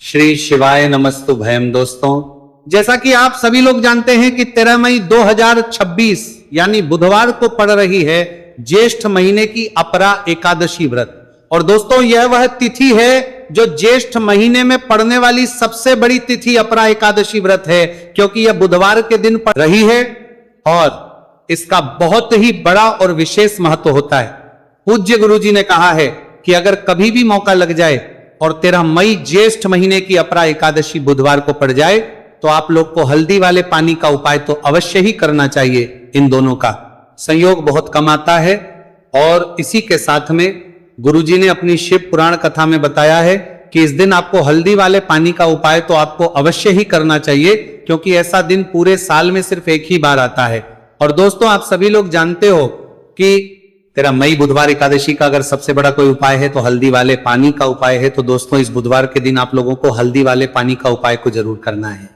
श्री शिवाय नमस्तु भयम। दोस्तों, जैसा कि आप सभी लोग जानते हैं कि 13 मई 2026 यानी बुधवार को पड़ रही है ज्येष्ठ महीने की अपरा एकादशी व्रत। और दोस्तों, यह वह तिथि है जो ज्येष्ठ महीने में पड़ने वाली सबसे बड़ी तिथि अपरा एकादशी व्रत है, क्योंकि यह बुधवार के दिन पड़ रही है और इसका बहुत ही बड़ा और विशेष महत्व होता है। पूज्य गुरुजी ने कहा है कि अगर कभी भी मौका लग जाए और 13 मई ज्येष्ठ महीने की अपरा एकादशी बुधवार को पड़ जाए तो आप लोग को हल्दी वाले पानी का उपाय तो अवश्य ही करना चाहिए। इन दोनों का संयोग बहुत कम आता है। और इसी के साथ में गुरुजी ने अपनी शिव पुराण कथा में बताया है कि इस दिन आपको हल्दी वाले पानी का उपाय तो आपको अवश्य ही करना चाहिए, क्योंकि ऐसा दिन पूरे साल में सिर्फ एक ही बार आता है। और दोस्तों, आप सभी लोग जानते हो कि 13 मई बुधवार एकादशी का अगर सबसे बड़ा कोई उपाय है तो हल्दी वाले पानी का उपाय है। तो दोस्तों, इस बुधवार के दिन आप लोगों को हल्दी वाले पानी का उपाय को जरूर करना है।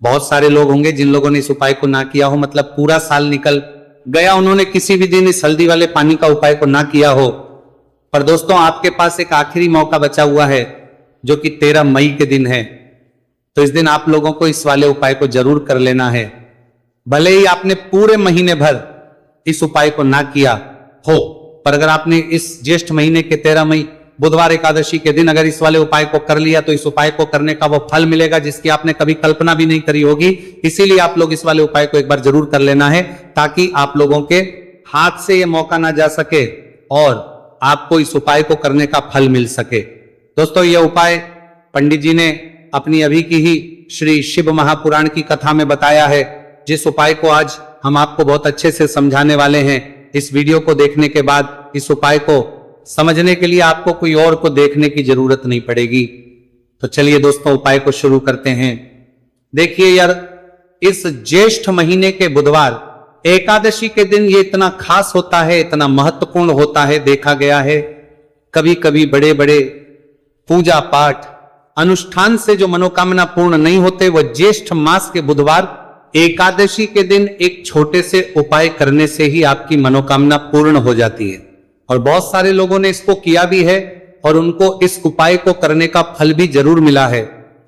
बहुत सारे लोग होंगे जिन लोगों ने इस उपाय को ना किया हो, मतलब पूरा साल निकल गया, उन्होंने किसी भी दिन इस हल्दी वाले पानी का उपाय को ना किया हो। पर दोस्तों, आपके पास एक आखिरी मौका बचा हुआ है जो कि 13 मई के दिन है। तो इस दिन आप लोगों को इस वाले उपाय को जरूर कर लेना है। भले ही आपने पूरे महीने भर इस उपाय को ना किया हो, पर अगर आपने इस ज्येष्ठ महीने के 13 मई बुधवार एकादशी के दिन अगर इस वाले उपाय को कर लिया तो इस उपाय को करने का वो फल मिलेगा जिसकी आपने कभी कल्पना भी नहीं करी होगी। इसीलिए आप लोग इस वाले उपाय को एक बार जरूर कर लेना है, ताकि आप लोगों के हाथ से ये मौका ना जा सके और आपको इस उपाय को करने का फल मिल सके। दोस्तों, यह उपाय पंडित जी ने अपनी अभी की ही श्री शिव महापुराण की कथा में बताया है, जिस उपाय को आज हम आपको बहुत अच्छे से समझाने वाले हैं। इस वीडियो को देखने के बाद इस उपाय को समझने के लिए आपको कोई और को देखने की जरूरत नहीं पड़ेगी। तो चलिए दोस्तों, उपाय को शुरू करते हैं। देखिए यार, इस ज्येष्ठ महीने के बुधवार एकादशी के दिन ये इतना खास होता है, इतना महत्वपूर्ण होता है। देखा गया है कभी कभी बड़े बड़े पूजा पाठ अनुष्ठान से जो मनोकामना पूर्ण नहीं होते, वह ज्येष्ठ मास के बुधवार एकादशी के दिन एक छोटे से उपाय करने से ही आपकी मनोकामना पूर्ण हो जाती है। और बहुत सारे लोगों ने इसको किया भी है और उनको इस उपाय को करने का फल भी जरूर मिला है।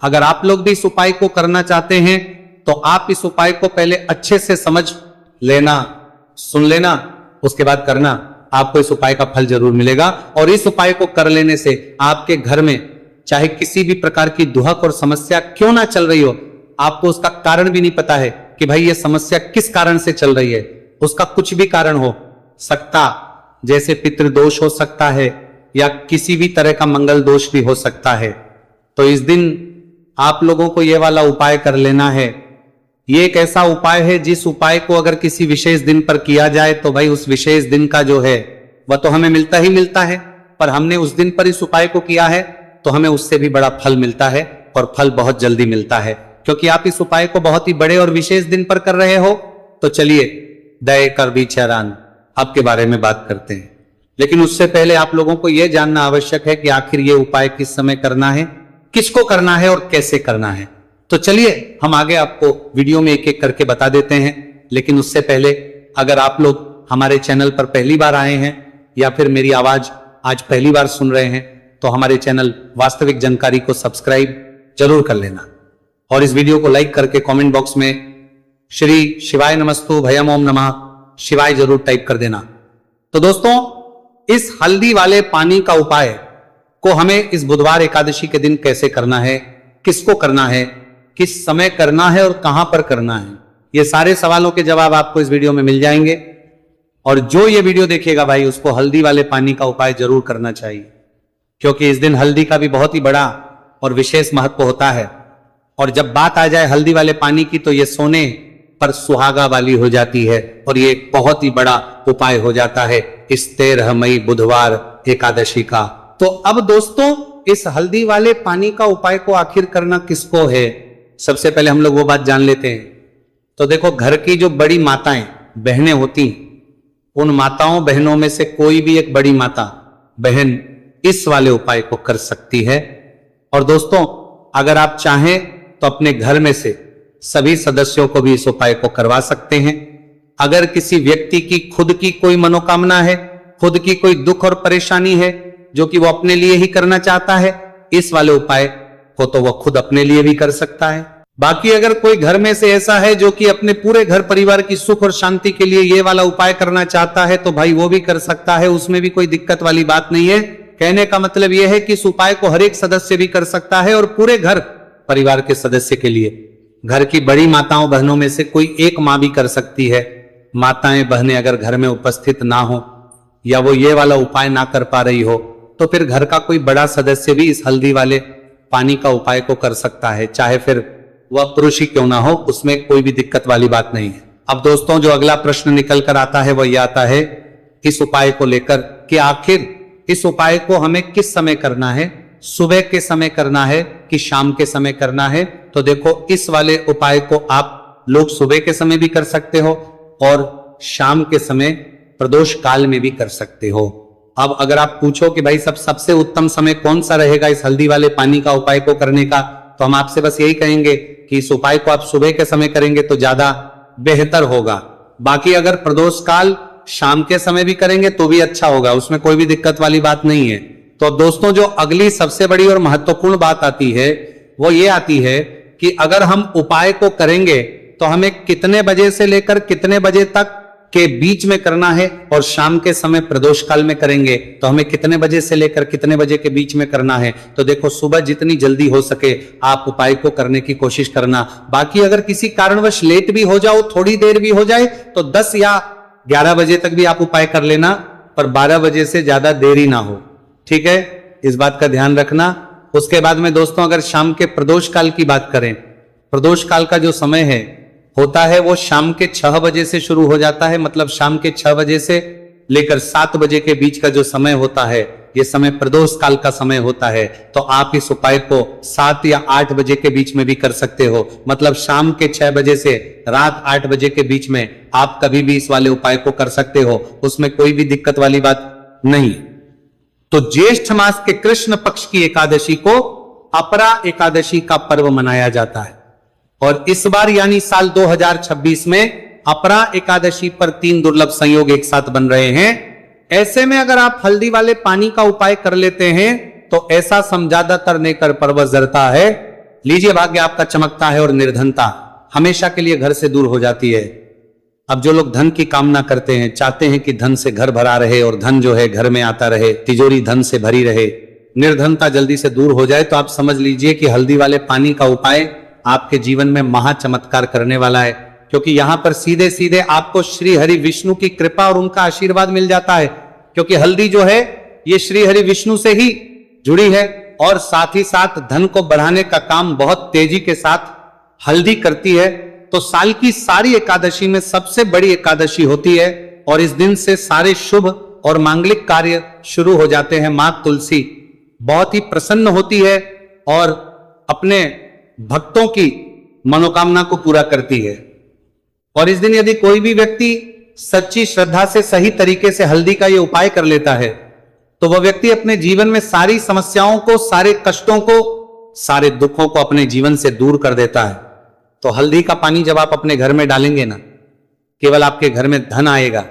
अगर आप लोग भी इस उपाय को करना चाहते हैं तो आप इस उपाय को पहले अच्छे से समझ लेना, सुन लेना, उसके बाद करना। आपको इस उपाय का फल जरूर मिलेगा। और इस उपाय को कर लेने से आपके घर में चाहे किसी भी प्रकार की दुहक और समस्या क्यों ना चल रही हो, आपको उसका कारण भी नहीं पता है कि भाई ये समस्या किस कारण से चल रही है, उसका कुछ भी कारण हो सकता, जैसे पितृदोष हो सकता है या किसी भी तरह का मंगल दोष भी हो सकता है। तो इस दिन आप लोगों को यह वाला उपाय कर लेना है। ये एक ऐसा उपाय है जिस उपाय को अगर किसी विशेष दिन पर किया जाए तो भाई उस विशेष दिन का जो है वह तो हमें मिलता ही मिलता है, पर हमने उस दिन पर इस उपाय को किया है तो हमें उससे भी बड़ा फल मिलता है, और फल बहुत जल्दी मिलता है, क्योंकि आप इस उपाय को बहुत ही बड़े और विशेष दिन पर कर रहे हो। तो चलिए दया कर विचारान आपके बारे में बात करते हैं। लेकिन उससे पहले आप लोगों को यह जानना आवश्यक है कि आखिर ये उपाय किस समय करना है, किसको करना है और कैसे करना है। तो चलिए हम आगे आपको वीडियो में एक एक करके बता देते हैं। लेकिन उससे पहले अगर आप लोग हमारे चैनल पर पहली बार आए हैं या फिर मेरी आवाज आज पहली बार सुन रहे हैं तो हमारे चैनल वास्तविक जानकारी को सब्सक्राइब जरूर कर लेना और इस वीडियो को लाइक करके कमेंट बॉक्स में श्री शिवाय नमस्तु भयम ओम नमः शिवाय जरूर टाइप कर देना। तो दोस्तों, इस हल्दी वाले पानी का उपाय को हमें इस बुधवार एकादशी के दिन कैसे करना है, किसको करना है, किस समय करना है और कहां पर करना है, ये सारे सवालों के जवाब आपको इस वीडियो में मिल जाएंगे। और जो ये वीडियो देखेगा भाई उसको हल्दी वाले पानी का उपाय जरूर करना चाहिए, क्योंकि इस दिन हल्दी का भी बहुत ही बड़ा और विशेष महत्व होता है। और जब बात आ जाए हल्दी वाले पानी की तो ये सोने पर सुहागा वाली हो जाती है और ये एक बहुत ही बड़ा उपाय हो जाता है इस 13 मई बुधवार एकादशी का। तो अब दोस्तों, इस हल्दी वाले पानी का उपाय को आखिर करना किसको है, सबसे पहले हम लोग वो बात जान लेते हैं। तो देखो, घर की जो बड़ी माताएं बहनें होती, उन माताओं बहनों में से कोई भी एक बड़ी माता बहन इस वाले उपाय को कर सकती है। और दोस्तों, अगर आप चाहें तो अपने घर में से सभी सदस्यों को भी इस उपाय को करवा सकते हैं। अगर किसी व्यक्ति की खुद की कोई मनोकामना है, खुद की कोई दुख और परेशानी है जो कि वो अपने लिए ही करना चाहता है, इस वाले उपाय को तो वह खुद अपने लिए भी कर सकता है। बाकी अगर कोई घर में से ऐसा है जो कि अपने पूरे घर परिवार की सुख और शांति के लिए ये वाला उपाय करना चाहता है तो भाई वो भी कर सकता है, उसमें भी कोई दिक्कत वाली बात नहीं है। कहने का मतलब यह है कि इस उपाय को हर एक सदस्य भी कर सकता है और पूरे घर परिवार के सदस्य के लिए, घर की बड़ी माताओं बहनों में से कोई एक मां भी कर सकती है। माताएं बहनें अगर घर में उपस्थित ना हो या वो ये वाला उपाय ना कर पा रही हो तो फिर घर का कोई बड़ा सदस्य भी इस हल्दी वाले पानी का उपाय को कर सकता है, चाहे फिर वह पुरुष ही क्यों ना हो, उसमें कोई भी दिक्कत वाली बात नहीं है। अब दोस्तों जो अगला प्रश्न निकल कर आता है वह यह आता है इस उपाय को लेकर कि आखिर इस उपाय को हमें किस समय करना है, सुबह के समय करना है कि शाम के समय करना है। तो देखो इस वाले उपाय को आप लोग सुबह के समय भी कर सकते हो और शाम के समय प्रदोष काल में भी कर सकते हो। अब अगर आप पूछो कि भाई सबसे उत्तम समय कौन सा रहेगा इस हल्दी वाले पानी का उपाय को करने का, तो हम आपसे बस यही कहेंगे कि इस उपाय को आप सुबह के समय करेंगे तो ज्यादा बेहतर होगा। बाकी अगर प्रदोष काल शाम के समय भी करेंगे तो भी अच्छा होगा, उसमें कोई भी दिक्कत वाली बात नहीं है। तो अब दोस्तों जो अगली सबसे बड़ी और महत्वपूर्ण बात आती है वो ये आती है कि अगर हम उपाय को करेंगे तो हमें कितने बजे से लेकर कितने बजे तक के बीच में करना है, और शाम के समय प्रदोष काल में करेंगे तो हमें कितने बजे से लेकर कितने बजे के बीच में करना है। तो देखो सुबह जितनी जल्दी हो सके आप उपाय को करने की कोशिश करना। बाकी अगर किसी कारणवश लेट भी हो जाओ, थोड़ी देर भी हो जाए तो 10 या 11 बजे तक भी आप उपाय कर लेना, पर 12 बजे से ज्यादा देरी ना हो, ठीक है, इस बात का ध्यान रखना। उसके बाद में दोस्तों अगर शाम के प्रदोष काल की बात करें, प्रदोष काल का जो समय है होता है वो शाम के 6 बजे से शुरू हो जाता है, मतलब शाम के 6 बजे से लेकर 7 बजे के बीच का जो समय होता है ये समय प्रदोष काल का समय होता है। तो आप इस उपाय को 7 या 8 बजे के बीच में भी कर सकते हो, मतलब शाम के 6 बजे से रात 8 बजे के बीच में आप कभी भी इस वाले उपाय को कर सकते हो, उसमें कोई भी दिक्कत वाली बात नहीं। तो ज्येष्ठ मास के कृष्ण पक्ष की एकादशी को अपरा एकादशी का पर्व मनाया जाता है और इस बार यानी साल 2026 में अपरा एकादशी पर 3 दुर्लभ संयोग एक साथ बन रहे हैं। ऐसे में अगर आप हल्दी वाले पानी का उपाय कर लेते हैं तो ऐसा समझादा तरने कर पर्व जरता है, लीजिए भाग्य आपका चमकता है और निर्धनता हमेशा के लिए घर से दूर हो जाती है। अब जो लोग धन की कामना करते हैं, चाहते हैं कि धन से घर भरा रहे और धन जो है घर में आता रहे, तिजोरी धन से भरी रहे, निर्धनता जल्दी से दूर हो जाए, तो आप समझ लीजिए कि हल्दी वाले पानी का उपाय आपके जीवन में महा चमत्कार करने वाला है। क्योंकि यहां पर सीधे सीधे आपको श्री हरि विष्णु की कृपा और उनका आशीर्वाद मिल जाता है, क्योंकि हल्दी जो है ये श्री हरि विष्णु से ही जुड़ी है और साथ ही साथ धन को बढ़ाने का काम बहुत तेजी के साथ हल्दी करती है। तो साल की सारी एकादशी में सबसे बड़ी एकादशी होती है और इस दिन से सारे शुभ और मांगलिक कार्य शुरू हो जाते हैं। मां तुलसी बहुत ही प्रसन्न होती है और अपने भक्तों की मनोकामना को पूरा करती है। और इस दिन यदि कोई भी व्यक्ति सच्ची श्रद्धा से सही तरीके से हल्दी का ये उपाय कर लेता है तो वह व्यक्ति अपने जीवन में सारी समस्याओं को, सारे कष्टों को, सारे दुखों को अपने जीवन से दूर कर देता है। तो हल्दी का पानी जब आप अपने घर में डालेंगे ना, केवल आपके घर में धन आएगा,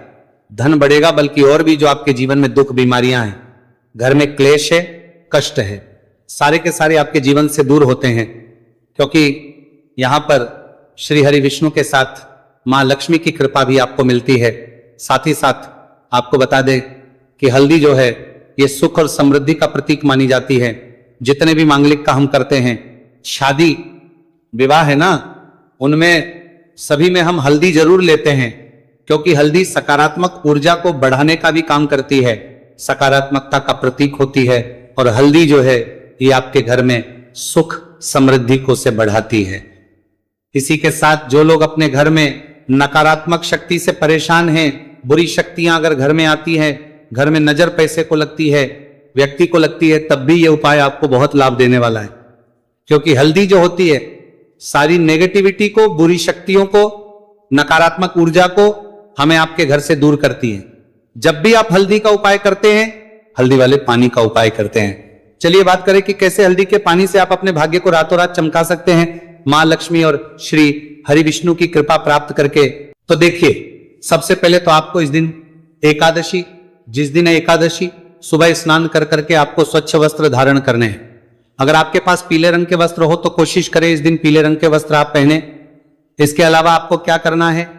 धन बढ़ेगा, बल्कि और भी जो आपके जीवन में दुख बीमारियां हैं, घर में क्लेश है, कष्ट है, सारे के सारे आपके जीवन से दूर होते हैं। क्योंकि यहां पर श्री हरि विष्णु के साथ मां लक्ष्मी की कृपा भी आपको मिलती है। साथ ही साथ आपको बता दें कि हल्दी जो है ये सुख और समृद्धि का प्रतीक मानी जाती है। जितने भी मांगलिक का हम करते हैं, शादी विवाह है ना, उनमें सभी में हम हल्दी जरूर लेते हैं, क्योंकि हल्दी सकारात्मक ऊर्जा को बढ़ाने का भी काम करती है, सकारात्मकता का प्रतीक होती है। और हल्दी जो है ये आपके घर में सुख समृद्धि को से बढ़ाती है। इसी के साथ जो लोग अपने घर में नकारात्मक शक्ति से परेशान हैं, बुरी शक्तियां अगर घर में आती हैं, घर में नजर पैसे को लगती है, व्यक्ति को लगती है, तब भी यह उपाय आपको बहुत लाभ देने वाला है। क्योंकि हल्दी जो होती है सारी नेगेटिविटी को, बुरी शक्तियों को, नकारात्मक ऊर्जा को हमें आपके घर से दूर करती है। जब भी आप हल्दी का उपाय करते हैं, हल्दी वाले पानी का उपाय करते हैं। चलिए बात करें कि कैसे हल्दी के पानी से आप अपने भाग्य को रातों रात चमका सकते हैं, मां लक्ष्मी और श्री हरि विष्णु की कृपा प्राप्त करके। तो देखिए, सबसे पहले तो आपको इस दिन एकादशी, जिस दिन है एकादशी, सुबह स्नान कर करके आपको स्वच्छ वस्त्र धारण करने हैं। अगर आपके पास पीले रंग के वस्त्र हो तो कोशिश करें इस दिन पीले रंग के वस्त्र आप पहने। इसके अलावा आपको क्या करना है,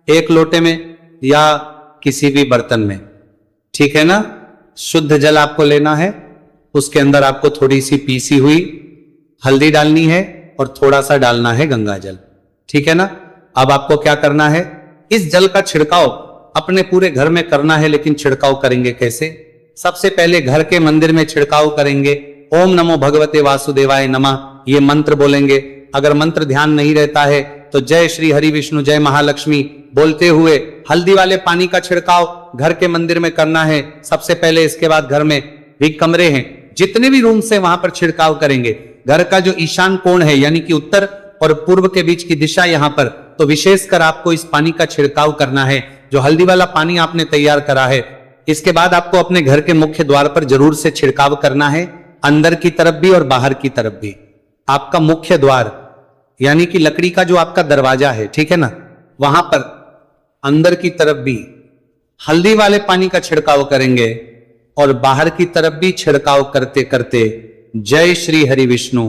एक लोटे में या किसी भी बर्तन में, ठीक है ना, शुद्ध जल आपको लेना है। उसके अंदर आपको थोड़ी सी पीसी हुई हल्दी डालनी है और थोड़ा सा डालना है गंगा जल, ठीक है ना। अब आपको क्या करना है, इस जल का छिड़काव अपने पूरे घर में करना है। लेकिन छिड़काव करेंगे कैसे? सबसे पहले घर के मंदिर में छिड़काव करेंगे। ओम नमो भगवते वासुदेवाय नमः ये मंत्र बोलेंगे। अगर मंत्र ध्यान नहीं रहता है तो जय श्री हरि विष्णु जय महालक्ष्मी बोलते हुए हल्दी वाले पानी का छिड़काव घर के मंदिर में करना है सबसे पहले। इसके बाद घर में भी कमरे हैं, जितने भी रूम से वहां पर छिड़काव करेंगे। घर का जो ईशान कोण है यानी कि उत्तर और पूर्व के बीच की दिशा यहां पर, तो विशेषकर आपको इस पानी का छिड़काव करना है, जो हल्दी वाला पानी आपने तैयार करा है। इसके बाद आपको अपने घर के मुख्य द्वार पर जरूर से छिड़काव करना है, अंदर की तरफ भी और बाहर की तरफ भी। आपका मुख्य द्वार यानी कि लकड़ी का जो आपका दरवाजा है, ठीक है ना, वहां पर अंदर की तरफ भी हल्दी वाले पानी का छिड़काव करेंगे और बाहर की तरफ भी छिड़काव करते करते जय श्री हरि विष्णु